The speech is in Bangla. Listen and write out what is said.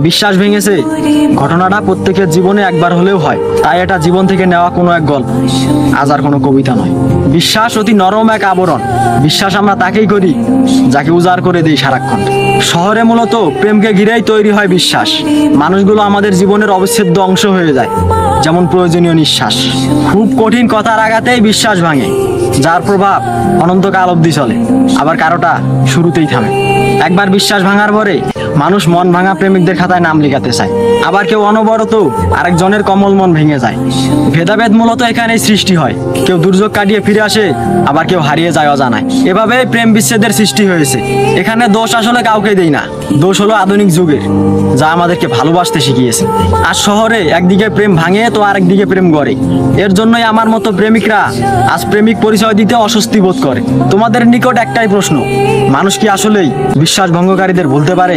বিশ্বাস ভেঙেছে, ঘটনাটা প্রত্যেকের জীবনে একবার হলেও হয়, তাই এটা জীবন থেকে নেওয়া কোনো এক গল্প, আজ আর কোনো কবিতা নয়। বিশ্বাস অতি নরম এক আবরণ। বিশ্বাস আমরা তাকেই করি যাকে উজাড় করে দিই সারাক্ষণ। শহরে মূলত প্রেমকে ঘিরেই তৈরি হয় বিশ্বাস। মানুষগুলো আমাদের জীবনের অবিচ্ছেদ্য অংশ হয়ে যায়, যেমন প্রয়োজনীয় নিঃশ্বাস। খুব কঠিন কথার আঘাতেই বিশ্বাস ভাঙে, যার প্রভাব অনন্তকাল অবধি চলে, আবার কারোটা শুরুতেই থামে। একবার বিশ্বাস ভাঙার পরে মানুষ মন ভাঙা প্রেমিকদের খাতায় নাম লিখাতে চায়, আবার কেউ অনবরত আরেকজনের কমল মন ভেঙে যায়। ভেদাভেদ মূলত এখানেই সৃষ্টি হয়, কেউ দুর্যোগ কাটিয়ে ফিরে আসে, আবার কেউ হারিয়ে যায় অজানায়। এভাবে প্রেম বিচ্ছেদের সৃষ্টি হয়েছে। এখানে দোষ আসলে কাউকে দেই না, দোষ হলো আধুনিক যুগের, যা আমাদেরকে ভালোবাসতে শিখিয়েছে। আর শহরে একদিকে প্রেম ভাঙে তো আরেকদিকে প্রেম গড়ে। এর জন্যই আমার মতো প্রেমিকরা আজ প্রেমিক পরিচয় দিতে অস্বস্তি বোধ করে। তোমাদের নিকট একটাই প্রশ্ন, মানুষ কি আসলেই বিশ্বাস ভঙ্গকারীদের ভুলতে পারে?